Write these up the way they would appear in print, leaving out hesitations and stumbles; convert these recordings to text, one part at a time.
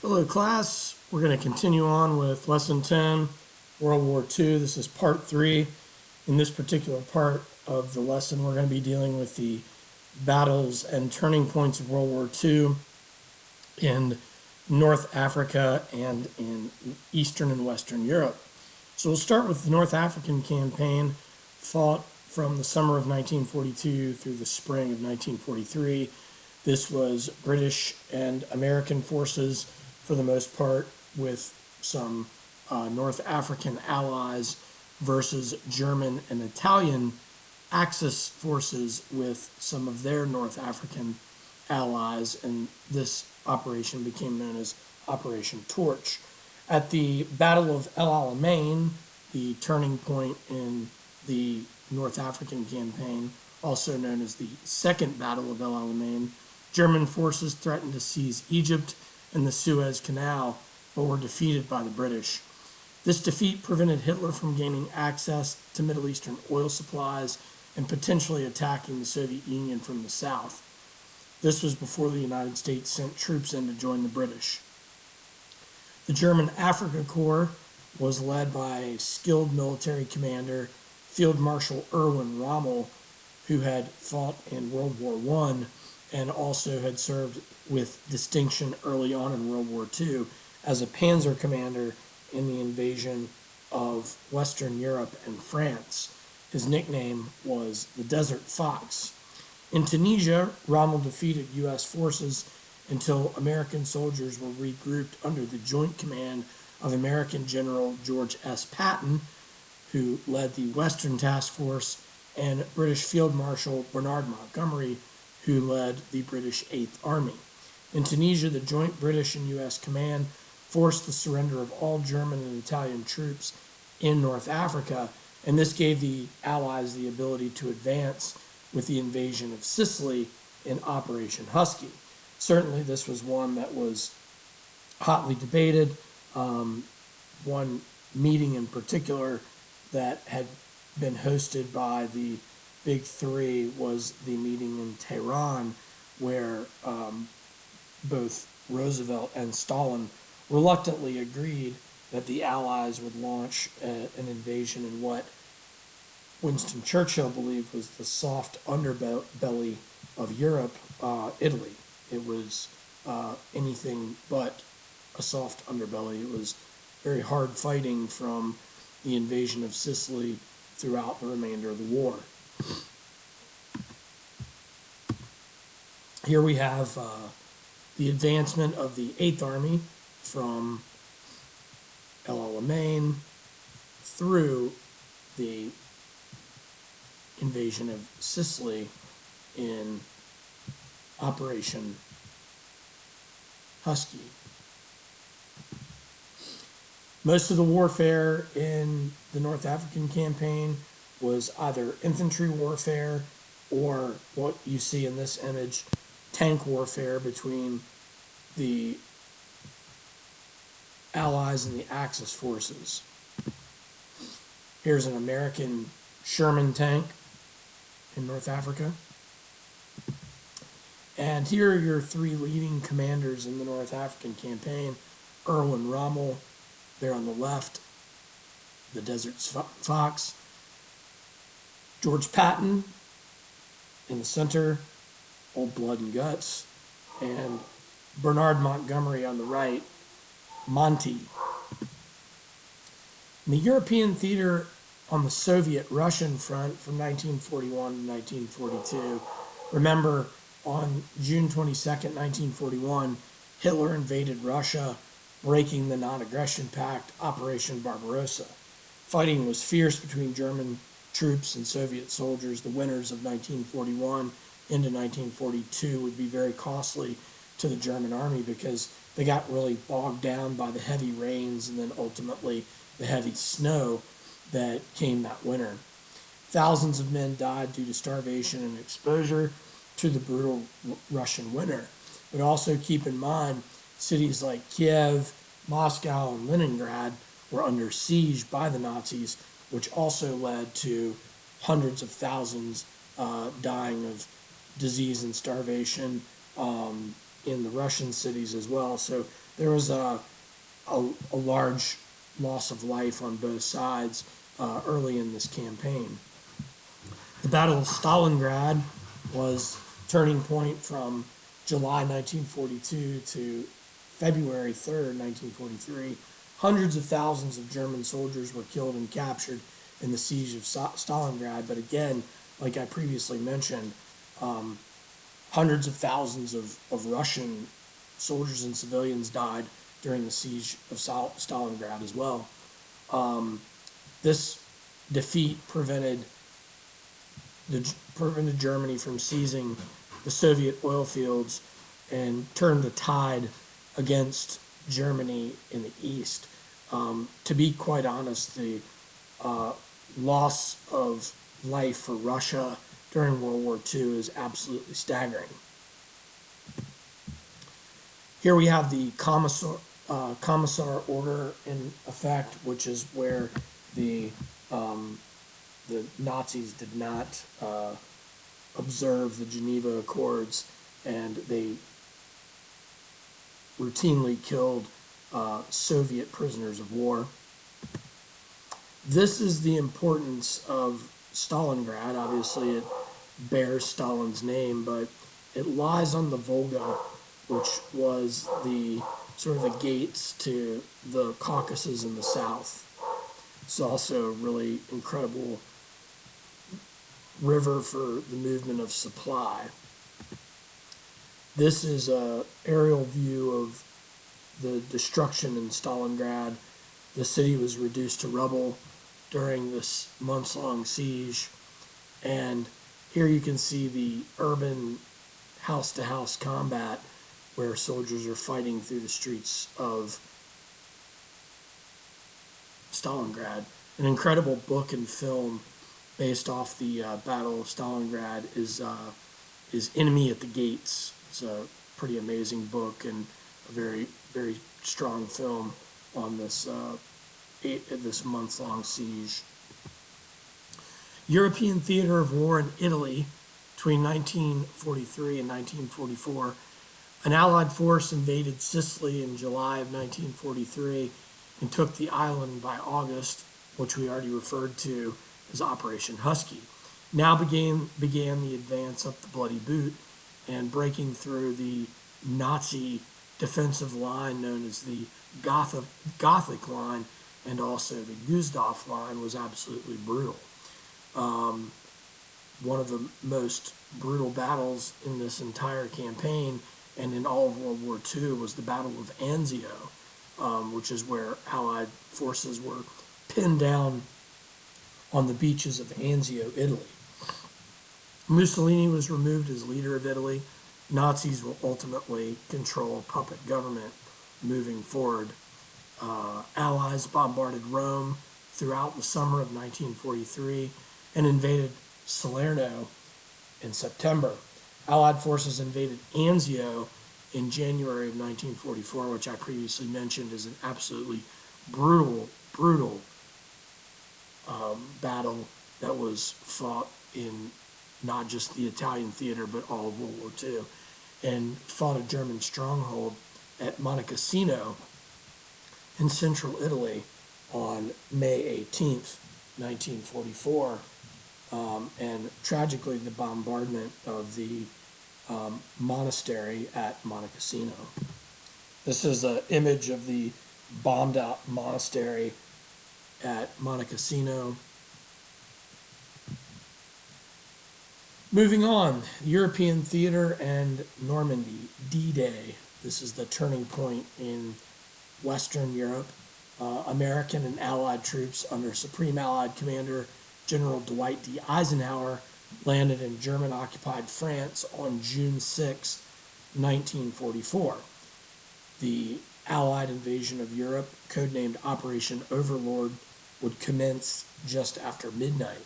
Hello, class. We're going to continue on with Lesson 10, World War II. This is Part 3. In this particular part of the lesson, we're going to be dealing with the battles and turning points of World War II in North Africa and in Eastern and Western Europe. So we'll start with the North African campaign, fought from the summer of 1942 through the spring of 1943. This was British and American forces for the most part, with some North African allies versus German and Italian Axis forces with some of their North African allies, and this operation became known as Operation Torch. At the Battle of El Alamein, the turning point in the North African campaign, also known as the Second Battle of El Alamein, German forces threatened to seize Egypt and the Suez Canal, but were defeated by the British. This defeat prevented Hitler from gaining access to Middle Eastern oil supplies and potentially attacking the Soviet Union from the south. This was before the United States sent troops in to join the British. The German Afrika Korps was led by a skilled military commander, Field Marshal Erwin Rommel, who had fought in World War I and also had served with distinction early on in World War II as a panzer commander in the invasion of Western Europe and France. His nickname was the Desert Fox. In Tunisia, Rommel defeated U.S. forces until American soldiers were regrouped under the joint command of American General George S. Patton, who led the Western Task Force, and British Field Marshal Bernard Montgomery, who led the British Eighth Army. In Tunisia, the joint British and U.S. command forced the surrender of all German and Italian troops in North Africa, and this gave the Allies the ability to advance with the invasion of Sicily in Operation Husky. Certainly, this was one that was hotly debated. One meeting in particular that had been hosted by the Big Three was the meeting in Tehran, where both Roosevelt and Stalin reluctantly agreed that the Allies would launch an invasion in what Winston Churchill believed was the soft underbelly of Europe, Italy. It was anything but a soft underbelly. It was very hard fighting from the invasion of Sicily throughout the remainder of the war. Here we have the advancement of the Eighth Army from El Alamein through the invasion of Sicily in Operation Husky. Most of the warfare in the North African campaign was either infantry warfare or what you see in this image, tank warfare between the Allies and the Axis forces. Here's an American Sherman tank in North Africa. And here are your three leading commanders in the North African campaign. Erwin Rommel, there on the left, the Desert Fox. George Patton in the center, Old Blood and Guts. And Bernard Montgomery on the right, Monty. In the European theater on the Soviet-Russian front from 1941 to 1942, remember on June 22nd, 1941, Hitler invaded Russia, breaking the non-aggression pact, Operation Barbarossa. Fighting was fierce between German troops and Soviet soldiers. The winters of 1941 into 1942 would be very costly to the German army because they got really bogged down by the heavy rains and then ultimately the heavy snow that came that winter. Thousands of men died due to starvation and exposure to the brutal Russian winter. But also keep in mind, cities like Kiev, Moscow, and Leningrad were under siege by the Nazis, which also led to hundreds of thousands dying of disease and starvation, in the Russian cities as well. So there was a large loss of life on both sides early in this campaign. The Battle of Stalingrad was turning point from July 1942 to February 3rd, 1943. Hundreds of thousands of German soldiers were killed and captured in the siege of Stalingrad, but again, like I previously mentioned, hundreds of thousands of Russian soldiers and civilians died during the siege of Stalingrad as well. This defeat prevented Germany from seizing the Soviet oil fields and turned the tide against Germany in the east. To be quite honest, the loss of life for Russia during World War II is absolutely staggering. Here we have the Commissar order in effect, which is where the Nazis did not observe the Geneva Accords, and they routinely killed Soviet prisoners of war. This is the importance of Stalingrad. Obviously, it bears Stalin's name, but it lies on the Volga, which was the sort of the gates to the Caucasus in the south. It's also a really incredible river for the movement of supply. This is an aerial view of the destruction in Stalingrad. The city was reduced to rubble during this months-long siege, and here you can see the urban house-to-house combat where soldiers are fighting through the streets of Stalingrad. An incredible book and film based off the Battle of Stalingrad is Enemy at the Gates. It's a pretty amazing book and a very, very strong film on this this month-long siege. European theater of war in Italy between 1943 and 1944. An Allied force invaded Sicily in July of 1943 and took the island by August, which we already referred to as Operation Husky. Now began the advance up the Bloody Boot, and breaking through the Nazi defensive line known as the Gothic line and also the Gustave line was absolutely brutal. One of the most brutal battles in this entire campaign and in all of World War II was the Battle of Anzio, which is where Allied forces were pinned down on the beaches of Anzio, Italy. Mussolini was removed as leader of Italy. Nazis will ultimately control a puppet government moving forward. Allies bombarded Rome throughout the summer of 1943 and invaded Salerno in September. Allied forces invaded Anzio in January of 1944, which I previously mentioned is an absolutely brutal battle that was fought in not just the Italian theater, but all of World War II, and fought a German stronghold at Monte Cassino in central Italy on May 18th, 1944. And tragically, the bombardment of the monastery at Monte Cassino. This is an image of the bombed out monastery at Monte Cassino. Moving on, European theater and Normandy, D-Day. This is the turning point in Western Europe. American and Allied troops under Supreme Allied Commander General Dwight D. Eisenhower landed in German-occupied France on June 6, 1944. The Allied invasion of Europe, codenamed Operation Overlord, would commence just after midnight.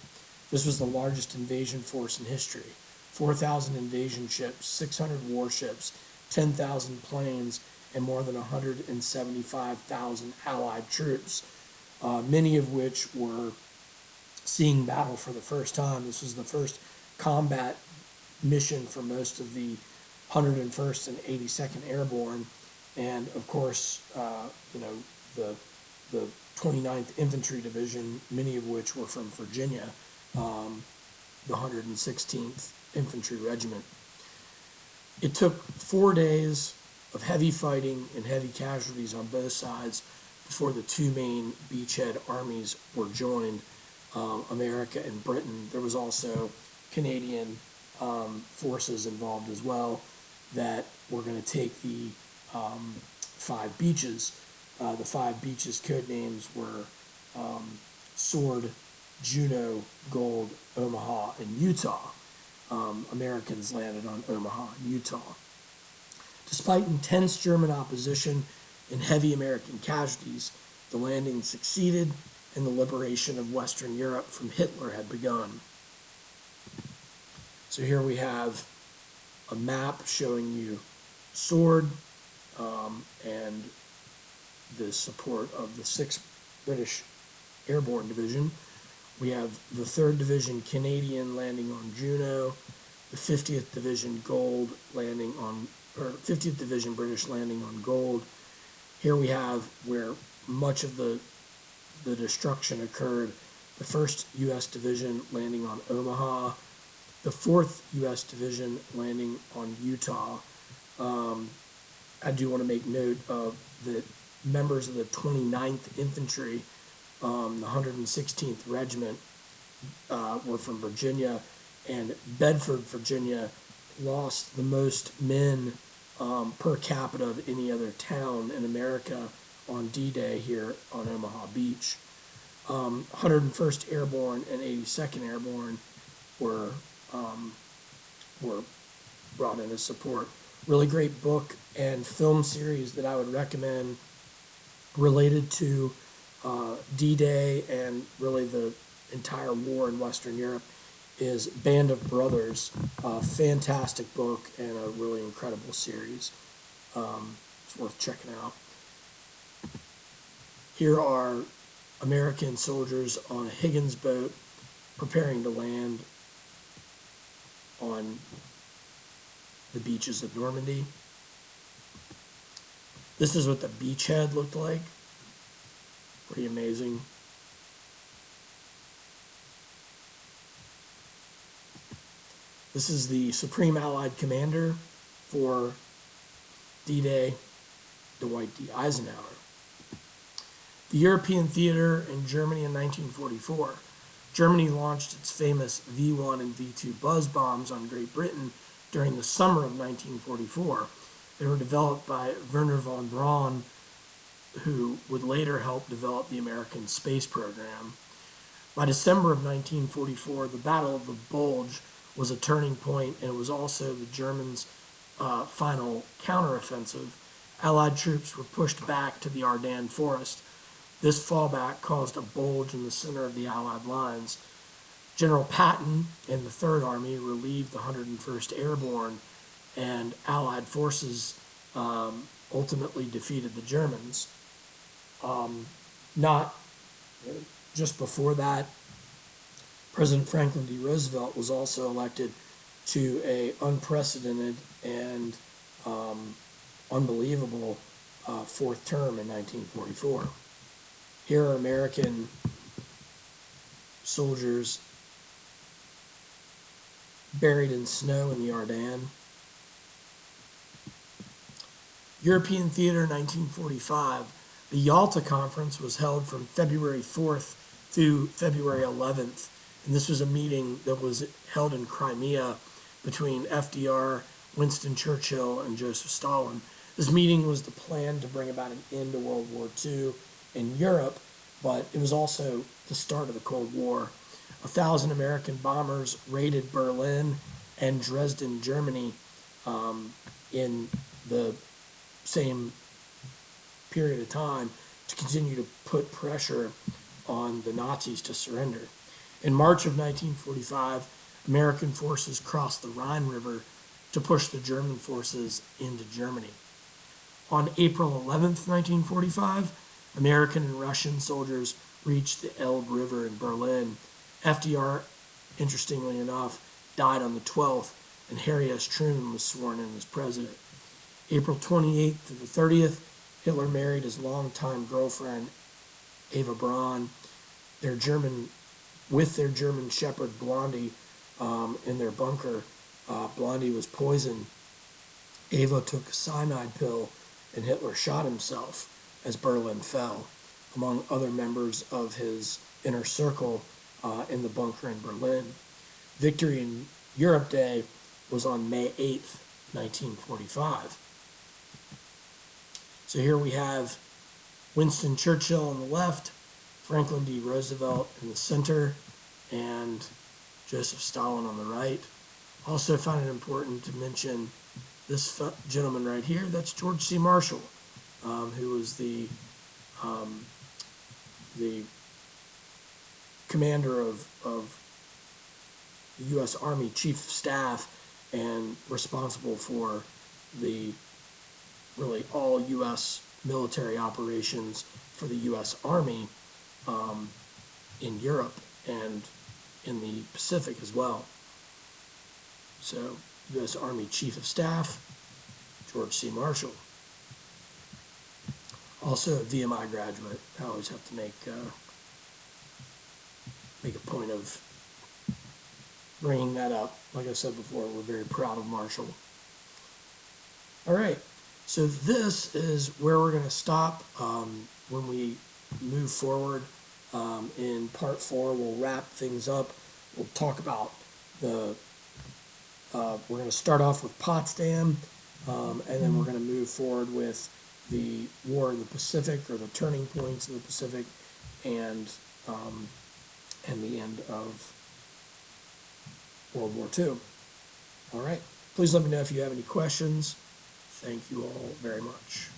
This was the largest invasion force in history. 4,000 invasion ships, 600 warships, 10,000 planes, and more than 175,000 Allied troops, many of which were seeing battle for the first time. This was the first combat mission for most of the 101st and 82nd Airborne, and of course, the 29th Infantry Division, many of which were from Virginia, the 116th Infantry Regiment. It took 4 days of heavy fighting and heavy casualties on both sides before the two main beachhead armies were joined, America and Britain. There was also Canadian forces involved as well that were going to take the 5 beaches. The 5 beaches code names were Sword, Juno, Gold, Omaha, and Utah. Americans landed on Omaha, Utah. Despite intense German opposition and heavy American casualties, the landing succeeded and the liberation of Western Europe from Hitler had begun. So here we have a map showing you Sword and the support of the 6th British Airborne Division. We have the 3rd Division Canadian landing on Juno, the 50th Division Gold landing on, or 50th Division British landing on Gold. Here we have where much of the destruction occurred. The 1st U.S. Division landing on Omaha, the 4th U.S. Division landing on Utah. I do want to make note of the members of the 29th Infantry, the 116th Regiment, were from Virginia, and Bedford, Virginia, lost the most men per capita of any other town in America on D-Day here on Omaha Beach. 101st Airborne and 82nd Airborne were brought in as support. Really great book and film series that I would recommend related to D-Day and really the entire war in Western Europe is Band of Brothers, a fantastic book and a really incredible series. It's worth checking out. Here are American soldiers on a Higgins boat preparing to land on the beaches of Normandy. This is what the beachhead looked like. Pretty amazing. This is the Supreme Allied Commander for D-Day, Dwight D. Eisenhower. The European theater in Germany in 1944. Germany launched its famous V-1 and V-2 buzz bombs on Great Britain during the summer of 1944. They were developed by Wernher von Braun, who would later help develop the American space program. By December of 1944, the Battle of the Bulge was a turning point, and it was also the Germans' final counteroffensive. Allied troops were pushed back to the Ardennes forest. This fallback caused a bulge in the center of the Allied lines. General Patton and the Third Army relieved the 101st Airborne, and Allied forces ultimately defeated the Germans. Not just before that, President Franklin D. Roosevelt was also elected to a unprecedented and unbelievable fourth term in 1944. Here are American soldiers buried in snow in the Ardennes. European Theater 1945. The Yalta Conference was held from February 4th through February 11th, and this was a meeting that was held in Crimea between FDR, Winston Churchill, and Joseph Stalin. This meeting was the plan to bring about an end to World War II in Europe, but it was also the start of the Cold War. 1,000 American bombers raided Berlin and Dresden, Germany, in the same period of time to continue to put pressure on the Nazis to surrender. In March of 1945, American forces crossed the Rhine River to push the German forces into Germany. On April 11th, 1945, American and Russian soldiers reached the Elbe River in Berlin. FDR, interestingly enough, died on the 12th, and Harry S. Truman was sworn in as president. April 28th to the 30th, Hitler married his longtime girlfriend, Eva Braun, with their German Shepherd Blondie in their bunker. Blondie was poisoned. Eva took a cyanide pill, and Hitler shot himself as Berlin fell, among other members of his inner circle in the bunker in Berlin. Victory in Europe Day was on May 8th, 1945. So here we have Winston Churchill on the left, Franklin D. Roosevelt in the center, and Joseph Stalin on the right. Also found it important to mention this gentleman right here. That's George C. Marshall, who was the commander of the U.S. Army Chief of Staff and responsible for the really all U.S. military operations for the U.S. Army in Europe and in the Pacific as well. So, U.S. Army Chief of Staff, George C. Marshall. Also a VMI graduate. I always have to make a point of bringing that up. Like I said before, we're very proud of Marshall. All right, so this is where we're going to stop when we move forward. In part 4, we'll wrap things up. We'll talk about we're going to start off with Potsdam, and then we're going to move forward with the War in the Pacific, or the turning points in the Pacific, and the end of World War II. All right. Please let me know if you have any questions. Thank you all very much.